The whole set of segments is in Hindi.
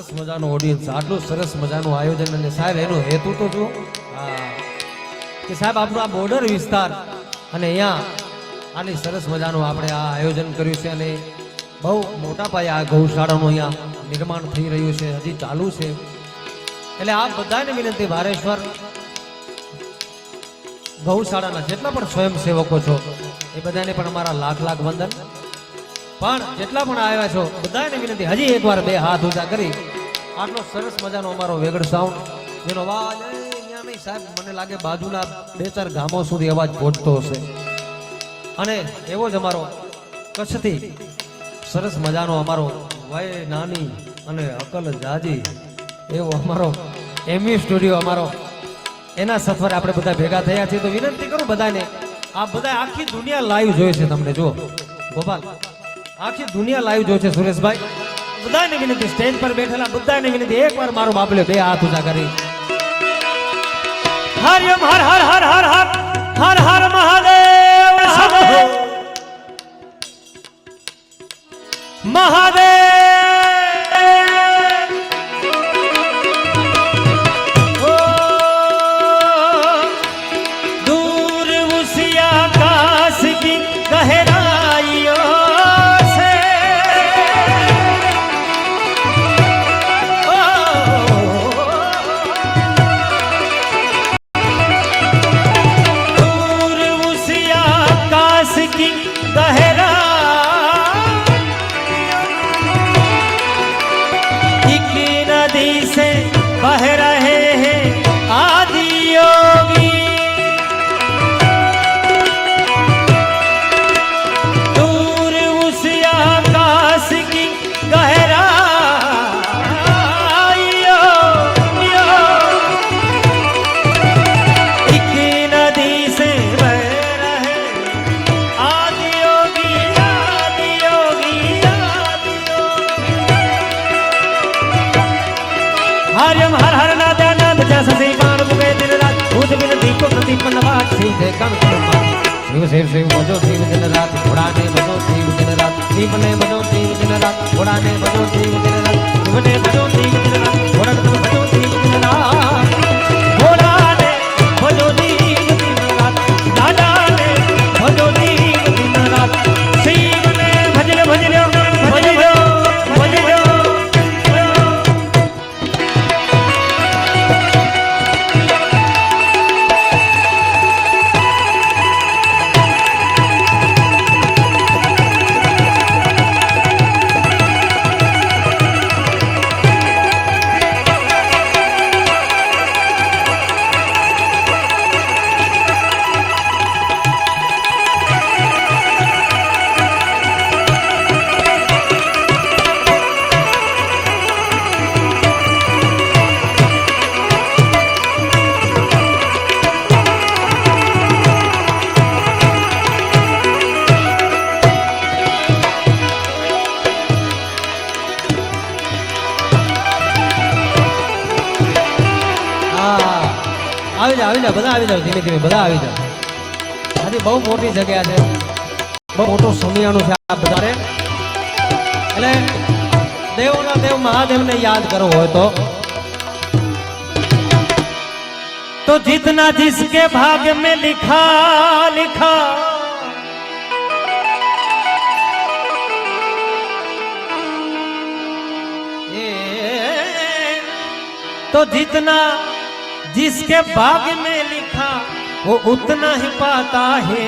સરસ મજાનો ઓડિયન્સ, આટલું સરસ મજાનું આયોજન, અને સાહેબ એનો હેતુ તો જો કે સાહેબ આપણો આ બોર્ડર વિસ્તાર અને અહીંયા આટલી સરસ મજાનું આપણે આ આયોજન કર્યું છે, અને બહુ મોટા પાયે આ ગૌશાળાનું અહીંયા નિર્માણ થઈ રહ્યું છે, હજી ચાલુ છે. એટલે આ બધાને વિનંતી, ભારેશ્વર ગૌશાળાના જેટલા પણ સ્વયંસેવકો છો એ બધાને પણ અમારા લાખ લાખ વંદન. પણ જેટલા પણ આવ્યા છો બધાને વિનંતી, હજી એકવાર બે હાથ ઊંચા કરી આટલો સરસ મજાનો અમારો વેગળ સાઉન્ડ, જેનો અવાજ અહીંયા નહીં સાહેબ, મને લાગે બાજુના 2-4 ગામો સુધી અવાજ પહોંચતો હશે. અને એવો જ અમારો કચ્છથી સરસ મજાનો અમારો વય નાની અને અકલ જાજી એવો અમારો એમવી સ્ટુડિયો અમારો, એના સફરે આપણે બધા ભેગા થયા છીએ. તો વિનંતી કરું બધાને, આ બધા આખી દુનિયા લાઈવ જોઈ છે તમને. જો ગોપાલ, આખી દુનિયા લાઈવ જોઈ છે. સુરેશભાઈ, બધાને વિનંતી, સ્ટેજ પર બેઠેલા બધાને વિનંતી, એકવાર મારો બાપ લે, બે હાથ ઊંચા કરી હરિયમ હર હર હર હર હર હર હર મહાદેવ મહાદેવ. हरियम हर हर नादा नाद जैसा से बाण मुगे दिन रात भूत बिन दीपक प्रदीप नवाज सीधे कण शिव शिव शिव बजो शिव दिन रात घोड़ाने बजो शिव दिन रात शिव ने बजो शिव दिन रात घोड़ाने बजो शिव दिन रात शिव ने बजो शिव दिन रात घोड़ा बजो शिव दिन रात घोड़ाने बजो शिव दिन रात दादा ने बजो शिव दिन रात शिव ने भजन भजन भजन આવી જાવ બધા આવી જાવ, ધીમે ધીમે બધા આવી જાવ. આજે બહુ મોટી જગ્યા છે, બહુ મોટો સમિયાણું છે આ બધાને. એટલે દેવોના દેવ મહાદેવને યાદ કરવો હોય તો જીतना जिसके भाग्य में लिखा लिखा तो जितना जिसके भाग्य में लिखा वो उतना ही पाता है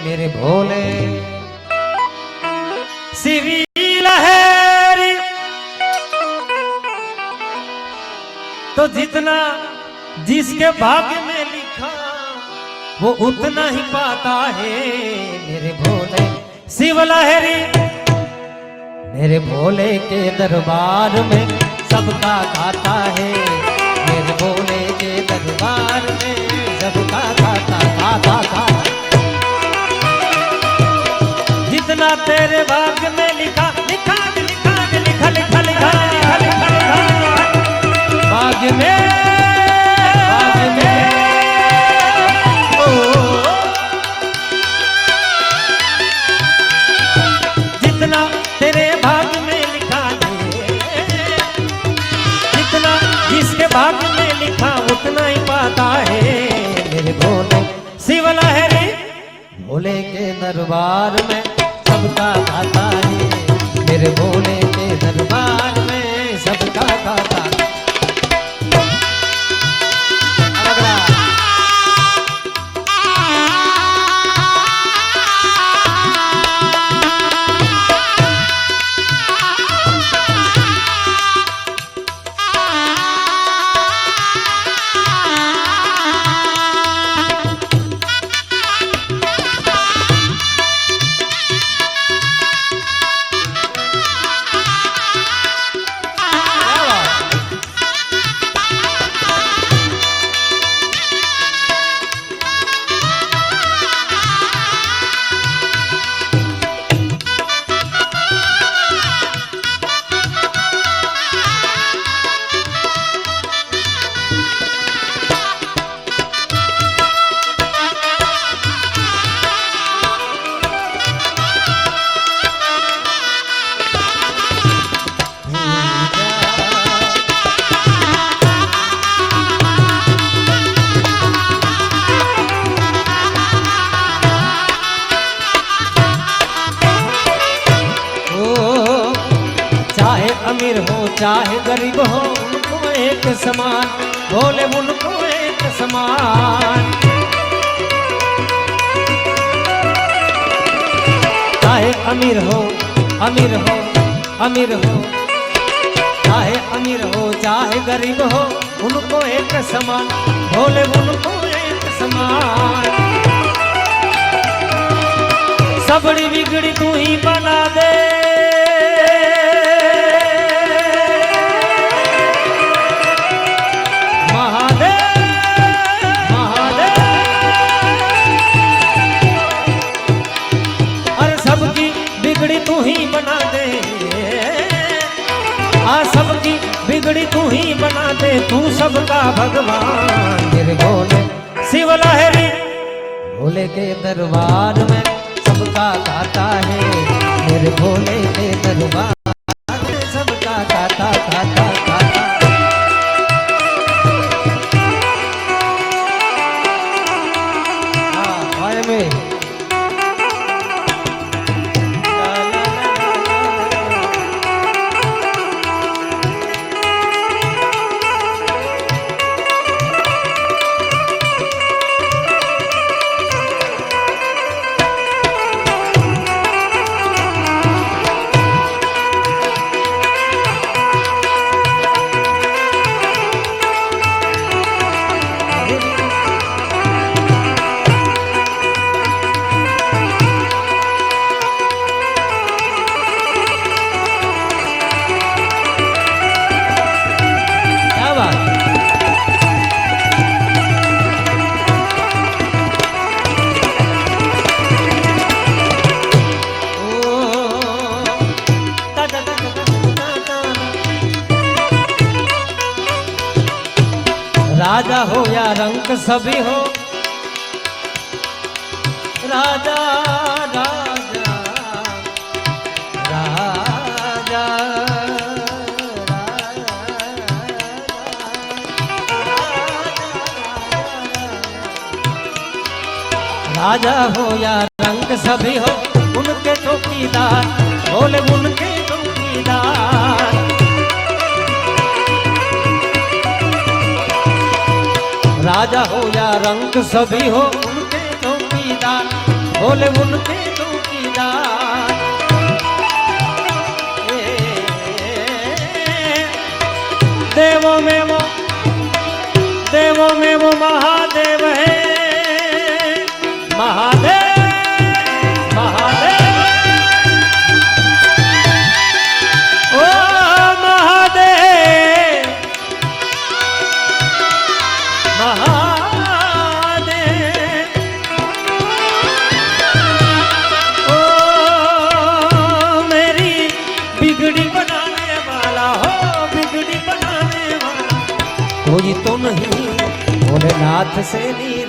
मेरे भोले. सिवी लहरी तो जितना जिसके भाग्य में लिखा वो उतना ही पाता है मेरे भोले. शिव लहरी मेरे भोले के दरबार में सबका गाता है, मेरे भोले के दरबार में सबका गाता गाता गाता. जितना तेरे भाग्य में लिखा लिखा लिखा लिखा लिखा लिखा लिखा लिखा भाग्य में जितना तेरे भाग्य में लिखा है भाग्य में लिखा उतना ही पाता है मेरे भोले शिव लहरी। भोले के दरबार में सबका खाता है मेरे भोले के दरबार में सबका खाता है। अमीर हो चाहे गरीब हो उनको एक समान भोले उनको एक समान। चाहे अमीर हो अमीर हो अमीर हो चाहे अमीर हो चाहे गरीब हो उनको एक समान भोले उनको एक समान। सबड़ी बिगड़ी तू ही बना दे तू ही बना दे आ सबकी बिगड़ी तू ही बना दे तू सबका भगवान मेरे भोले शिव लहरी। भोले के दरबार में सबका खाता है मेरे भोले के दरबार में सबका खाता खाता खाता। हाँ भाई में राजा हो या रंक सभी हो राजा राजा राजा राजा हो या रंक सभी हो उनके चौकीदार बोले उनके चौकीदार। राजा हो या रंग सभी हो उनके चौकीदार बोले उनके चौकीदार। देवों में वो महादेव है महादेव महादेव ओ महादेव महादेव ओ मेरी बिगड़ी बनाने वाला हो बिगड़ी बनाने वाला कोई तो नहीं भोलेनाथ से नहीं